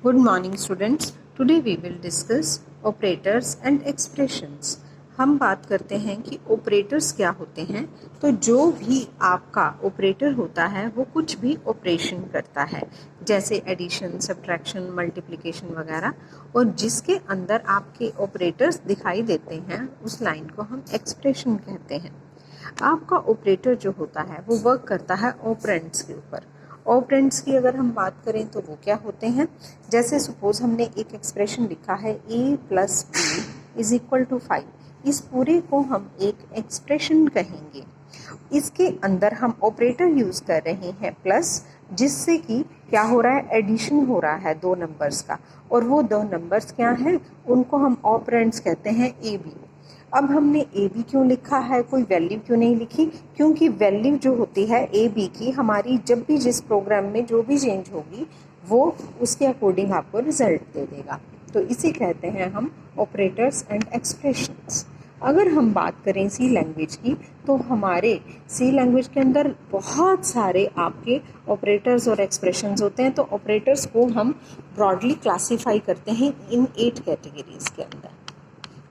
Good morning students. Today we will discuss operators and expressions. हम बात करते हैं कि ऑपरेटर्स क्या होते हैं। तो जो भी आपका ऑपरेटर होता है वो कुछ भी ऑपरेशन करता है, जैसे एडिशन, सब्ट्रैक्शन, मल्टीप्लिकेशन वगैरह, और जिसके अंदर आपके ऑपरेटर्स दिखाई देते हैं उस लाइन को हम एक्सप्रेशन कहते हैं। आपका ऑपरेटर जो होता है वो वर्क करता है ऑपरेंड्स के ऊपर। ऑपरेंड्स की अगर हम बात करें तो वो क्या होते हैं, जैसे सपोज हमने एक एक्सप्रेशन लिखा है a + b = 5। इस पूरे को हम एक एक्सप्रेशन कहेंगे। इसके अंदर हम ऑपरेटर यूज़ कर रहे हैं प्लस, जिससे कि क्या हो रहा है, एडिशन हो रहा है दो नंबर्स का, और वो दो नंबर्स क्या हैं, उनको हम ऑपरेंड्स कहते हैं a b। अब हमने ए बी क्यों लिखा है, कोई वैल्यू क्यों नहीं लिखी, क्योंकि वैल्यू जो होती है ए बी की हमारी जब भी जिस प्रोग्राम में जो भी चेंज होगी वो उसके अकॉर्डिंग आपको रिजल्ट दे देगा। तो इसे कहते हैं हम ऑपरेटर्स एंड एक्सप्रेशंस। अगर हम बात करें सी लैंग्वेज की, तो हमारे सी लैंग्वेज के अंदर बहुत सारे आपके ऑपरेटर्स और एक्सप्रेशंस होते हैं। तो ऑपरेटर्स को हम ब्रॉडली क्लासीफाई करते हैं इन 8 कैटेगरीज के अंदर,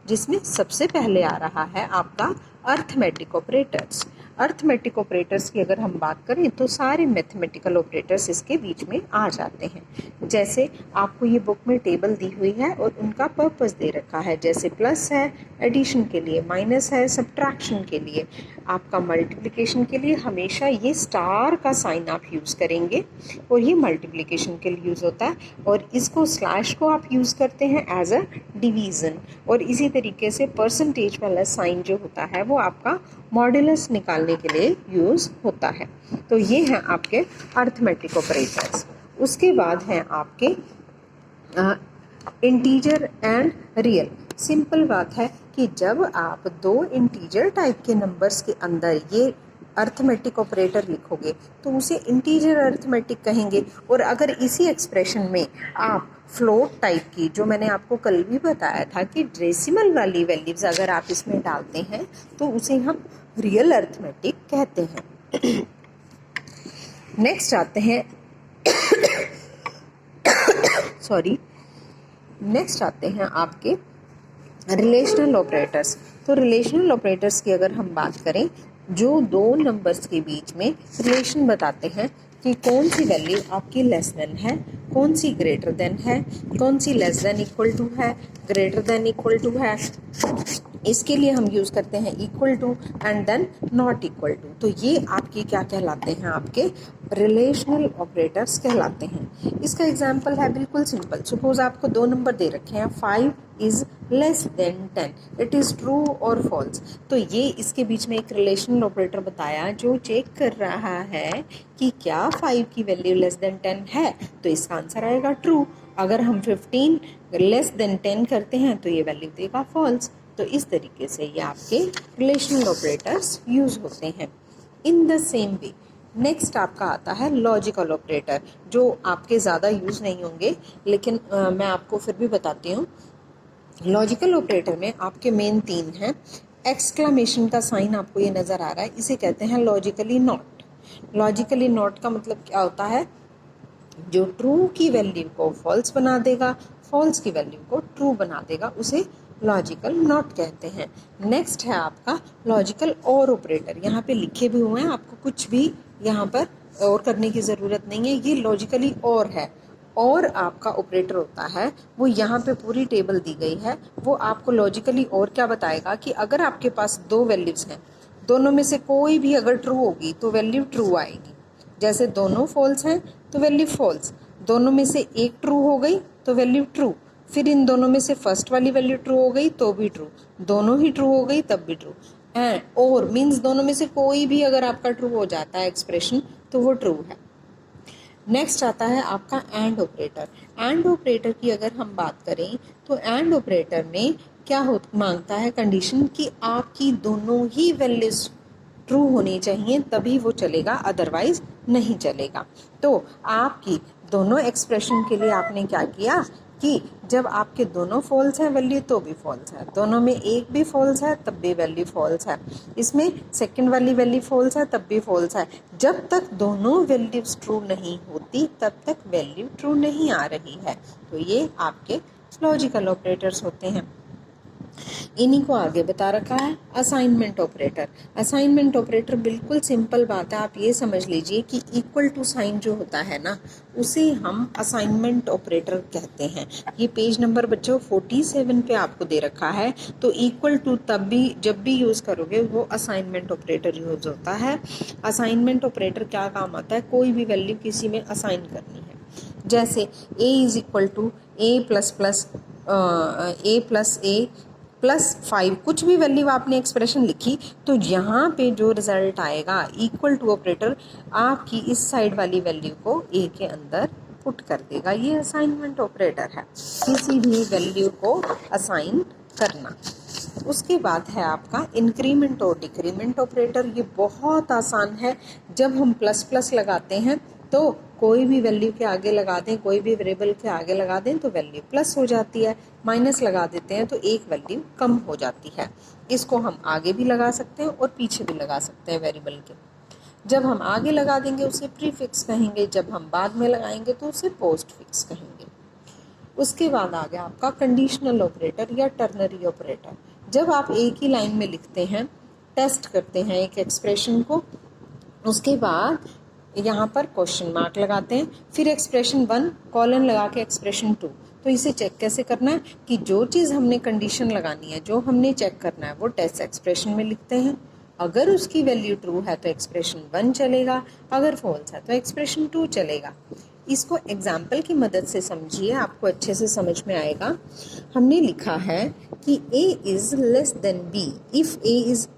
जिसमें सबसे पहले आ रहा है आपका अर्थमेटिक ऑपरेटर्स। अर्थमेटिक ऑपरेटर्स की अगर हम बात करें तो सारे मैथमेटिकल ऑपरेटर्स इसके बीच में आ जाते हैं। जैसे आपको ये बुक में टेबल दी हुई है और उनका पर्पस दे रखा है, जैसे प्लस है एडिशन के लिए, माइनस है सब्ट्रैक्शन के लिए, आपका मल्टीप्लिकेशन के लिए हमेशा ये स्टार का साइन आप यूज़ करेंगे और ये मल्टीप्लिकेशन के लिए यूज़ होता है, और इसको स्लैश को आप यूज़ करते हैं एज अ डिवीज़न। और इसी तरीके से परसेंटेज वाला साइन जो होता है वो आपका मॉड्यूलस निकालने के लिए यूज़ होता है। तो ये हैं आपके अर्थमेटिक ऑपरेटर्स। उसके बाद हैं आपके इंटीजर एंड रियल। सिंपल बात है कि जब आप दो इंटीजर टाइप के नंबर्स के अंदर ये अर्थमेटिक ऑपरेटर लिखोगे तो उसे इंटीजर अर्थमेटिक कहेंगे। और अगर इसी एक्सप्रेशन में आप फ्लोट टाइप की, जो मैंने आपको कल भी बताया था कि डेसिमल वाली वैल्यूज अगर आप इसमें डालते हैं तो उसे हम रियल अर्थमेटिक कहते हैं। नेक्स्ट आते हैं नेक्स्ट आते हैं आपके रिलेशनल ऑपरेटर्स। तो रिलेशनल ऑपरेटर्स की अगर हम बात करें, जो दो नंबर्स के बीच में रिलेशन बताते हैं कि कौन सी वैल्यू आपकी लेस देन है, कौन सी ग्रेटर देन है, कौन सी लेस देन इक्वल टू है, ग्रेटर देन इक्वल टू है। इसके लिए हम यूज़ करते हैं equal to and then not equal to. तो ये आपके क्या कहलाते हैं, आपके रिलेशनल ऑपरेटर्स कहलाते हैं। इसका एग्जांपल है बिल्कुल सिंपल। सपोज आपको दो नंबर दे रखे हैं, 5 is less then 10, it is true और फॉल्स। तो ये इसके बीच में एक रिलेशनल ऑपरेटर बताया जो चेक कर रहा है कि क्या 5 की वैल्यू लेस देन 10 है, तो इसका आंसर आएगा ट्रू। अगर हम 15 लेस देन 10 करते हैं तो ये वैल्यू देगा फॉल्स। तो इस तरीके से ये आपके रिलेशनल ऑपरेटर्स यूज़ होते हैं। In the same way next आपका आता है लॉजिकल ऑपरेटर, जो आपके ज़्यादा यूज़ नहीं होंगे, लेकिन मैं आपको फिर भी बताती हूँ। लॉजिकल ऑपरेटर में आपके मेन 3 हैं। एक्सक्लेमेशन का साइन आपको ये नज़र आ रहा है, इसे कहते हैं लॉजिकली नॉट। लॉजिकली नॉट का मतलब क्या होता है, जो ट्रू की वैल्यू को फॉल्स बना देगा, फॉल्स की वैल्यू को ट्रू बना देगा, उसे लॉजिकल नॉट कहते हैं। नेक्स्ट है आपका लॉजिकल और ऑपरेटर। यहाँ पे लिखे भी हुए हैं, आपको कुछ भी यहाँ पर और करने की ज़रूरत नहीं है, ये लॉजिकली और है। और आपका ऑपरेटर होता है वो यहाँ पे पूरी टेबल दी गई है, वो आपको लॉजिकली और क्या बताएगा कि अगर आपके पास दो वैल्यूज़ हैं, दोनों में से कोई भी अगर ट्रू होगी तो वैल्यू ट्रू आएगी। जैसे दोनों फॉल्स हैं तो वैल्यू फॉल्स, दोनों में से एक ट्रू हो गई तो वैल्यू ट्रू, फिर इन दोनों में से फर्स्ट वाली वैल्यू ट्रू हो गई तो भी ट्रू, दोनों ही ट्रू हो गई तब भी ट्रू। एंड और मीन्स दोनों में से कोई भी अगर आपका ट्रू हो जाता है एक्सप्रेशन तो वो ट्रू है। नेक्स्ट आता है आपका एंड ऑपरेटर। एंड ऑपरेटर की अगर हम बात करें तो एंड ऑपरेटर में क्या मांगता है कंडीशन कि आपकी दोनों ही वैल्यूज ट्रू होनी चाहिए तभी वो चलेगा, अदरवाइज नहीं चलेगा। तो आपकी दोनों एक्सप्रेशन के लिए आपने क्या किया कि जब आपके दोनों फॉल्स हैं वैल्यू तो भी फॉल्स है, दोनों में एक भी फॉल्स है तब भी वैल्यू फॉल्स है, इसमें सेकंड वाली वैल्यू फॉल्स है तब भी फॉल्स है। जब तक दोनों वैल्यूज ट्रू नहीं होती तब तक वैल्यू ट्रू नहीं आ रही है। तो ये आपके लॉजिकल ऑपरेटर्स होते हैं। इन्हीं को आगे बता रखा है असाइनमेंट ऑपरेटर। असाइनमेंट ऑपरेटर बिल्कुल सिंपल बात है, आप ये समझ लीजिए कि इक्वल टू साइन जो होता है ना, उसे हम असाइनमेंट ऑपरेटर कहते हैं। ये पेज नंबर बच्चों 47 पे आपको दे रखा है। तो इक्वल टू तब भी जब भी यूज़ करोगे वो असाइनमेंट ऑपरेटर यूज़ होता है। असाइनमेंट ऑपरेटर क्या काम आता है, कोई भी वैल्यू किसी में असाइन करनी है। जैसे a is equal to a plus a plus 5, कुछ भी वैल्यू आपने एक्सप्रेशन लिखी तो यहाँ पे जो रिजल्ट आएगा इक्वल टू ऑपरेटर आपकी इस साइड वाली वैल्यू को a के अंदर पुट कर देगा। ये असाइनमेंट ऑपरेटर है, किसी भी वैल्यू को असाइन करना। उसके बाद है आपका इंक्रीमेंट और डिक्रीमेंट ऑपरेटर। ये बहुत आसान है। जब हम प्लस प्लस लगाते हैं तो कोई भी वैल्यू के आगे लगा दें, कोई भी वेरिएबल के आगे लगा दें तो वैल्यू प्लस हो जाती है, माइनस लगा देते हैं तो एक वैल्यू कम हो जाती है। इसको हम आगे भी लगा सकते हैं और पीछे भी लगा सकते हैं वेरिएबल के। जब हम आगे लगा देंगे उसे प्रीफिक्स कहेंगे, जब हम बाद में लगाएंगे तो उसे पोस्टफिक्स कहेंगे। उसके बाद आ गया आपका कंडीशनल ऑपरेटर या टर्नरी ऑपरेटर। जब आप एक ही लाइन में लिखते हैं, टेस्ट करते हैं एक एक्सप्रेशन को, उसके बाद यहाँ पर क्वेश्चन मार्क लगाते हैं, फिर एक्सप्रेशन 1 कॉलन लगा के एक्सप्रेशन 2। तो इसे चेक कैसे करना है कि जो चीज़ हमने कंडीशन लगानी है, जो हमने चेक करना है वो टेस्ट एक्सप्रेशन में लिखते हैं। अगर उसकी वैल्यू ट्रू है तो एक्सप्रेशन 1 चलेगा, अगर फॉल्स है तो एक्सप्रेशन 2 चलेगा। इसको एग्जाम्पल की मदद से समझिए, आपको अच्छे से समझ में आएगा। हमने लिखा है कि a is less than b, if a is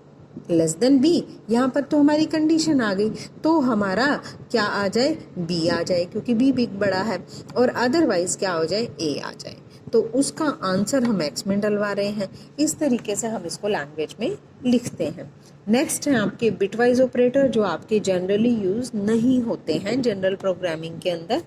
less than b. यहाँ पर तो हमारी कंडीशन आ गई, तो हमारा क्या आ जाए, बी आ जाए क्योंकि बी बिग बड़ा है, और अदरवाइज क्या हो जाए, ए आ जाए। तो उसका आंसर हम एक्स में डलवा रहे हैं। इस तरीके से हम इसको लैंग्वेज में लिखते हैं। नेक्स्ट है आपके बिटवाइज ऑपरेटर, जो आपके जनरली यूज नहीं होते हैं जनरल प्रोग्रामिंग के अंदर,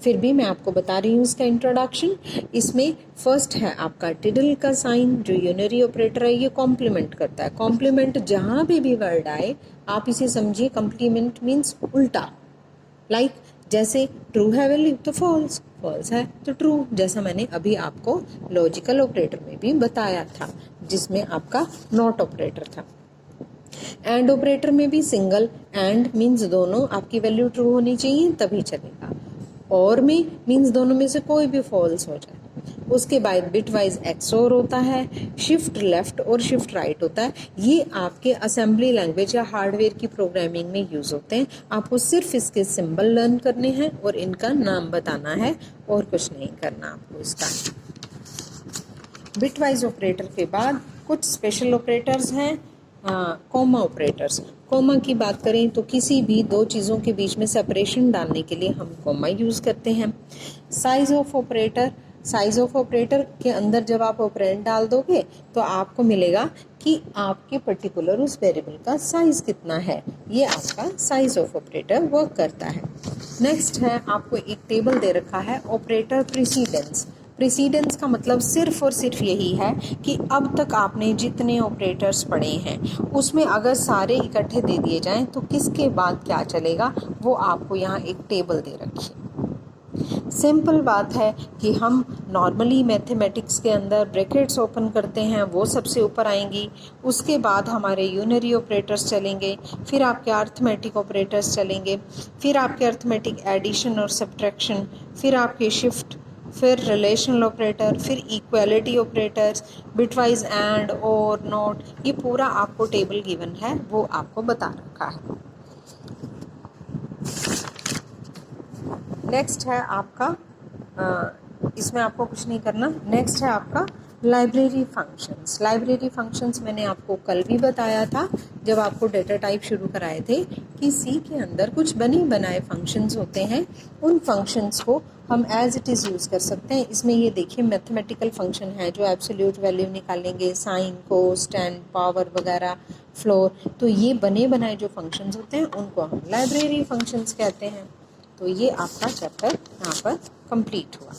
फिर भी मैं आपको बता रही हूँ इसका इंट्रोडक्शन। इसमें फर्स्ट है आपका टिडल का साइन, जो यूनरी ऑपरेटर है, ये कॉम्प्लीमेंट करता है। कॉम्प्लीमेंट जहाँ पे भी वर्ड आए आप इसे समझिए कॉम्प्लीमेंट मीन्स उल्टा। लाइक जैसे ट्रू है वैल्यू तो फॉल्स, फॉल्स है तो ट्रू, जैसा मैंने अभी आपको लॉजिकल ऑपरेटर में भी बताया था जिसमें आपका नॉट ऑपरेटर था। एंड ऑपरेटर में भी सिंगल, एंड मीन्स दोनों आपकी वैल्यू ट्रू होनी चाहिए तभी चलेगा, और में मीन्स दोनों में से कोई भी फॉल्स हो जाए। उसके बाद बिटवाइज एक्सओर होता है, शिफ्ट लेफ्ट और शिफ्ट राइट होता है। ये आपके असेंबली लैंग्वेज या हार्डवेयर की प्रोग्रामिंग में यूज होते हैं। आपको सिर्फ इसके सिंबल लर्न करने हैं और इनका नाम बताना है और कुछ नहीं करना आपको इसका। बिटवाइज ऑपरेटर के बाद कुछ स्पेशल ऑपरेटर्स हैं, कॉमा ऑपरेटर्स। कॉमा की बात करें तो किसी भी दो चीज़ों के बीच में सेपरेशन डालने के लिए हम कॉमा यूज़ करते हैं। Size of operator, size of operator के अंदर जब आप ऑपरेंड डाल दोगे तो आपको मिलेगा कि आपके पर्टिकुलर उस वेरिएबल का साइज कितना है। ये आपका साइज ऑफ ऑपरेटर वर्क करता है। नेक्स्ट है आपको एक टेबल दे रखा है ऑपरेटर प्रीसीडेंस। प्रीसीडेंस का मतलब सिर्फ और सिर्फ यही है कि अब तक आपने जितने ऑपरेटर्स पढ़े हैं उसमें अगर सारे इकट्ठे दे दिए जाएं तो किसके बाद क्या चलेगा, वो आपको यहाँ एक टेबल दे रखी है। सिंपल बात है कि हम नॉर्मली मैथमेटिक्स के अंदर ब्रैकेट्स ओपन करते हैं, वो सबसे ऊपर आएंगी, उसके बाद हमारे यूनरी ऑपरेटर्स चलेंगे, फिर आपके अर्थमेटिक ऑपरेटर्स चलेंगे, फिर आपके अर्थमेटिक एडिशन और सब्ट्रैक्शन, फिर आपके शिफ्ट, फिर रिलेशनल ऑपरेटर, फिर इक्वालिटी ऑपरेटर्स, बिटवाइज एंड और नॉट। ये पूरा आपको टेबल गिवन है, वो आपको बता रखा है। नेक्स्ट है आपका इसमें आपको कुछ नहीं करना। नेक्स्ट है आपका लाइब्रेरी फंक्शंस। लाइब्रेरी फंक्शंस मैंने आपको कल भी बताया था जब आपको डेटा टाइप शुरू कराए थे कि सी के अंदर कुछ बने बनाए फंक्शंस होते हैं। उन फंक्शंस को हम एज इट इज़ यूज़ कर सकते हैं। इसमें ये देखिए मैथमेटिकल फंक्शन है जो एब्सोल्यूट वैल्यू निकालेंगे, साइन, कोस, टेन, पावर वगैरह, फ्लोर। तो ये बने बनाए जो फंक्शंस होते हैं उनको हम लाइब्रेरी फंक्शंस कहते हैं। तो ये आपका चैप्टर यहाँ पर कंप्लीट हुआ।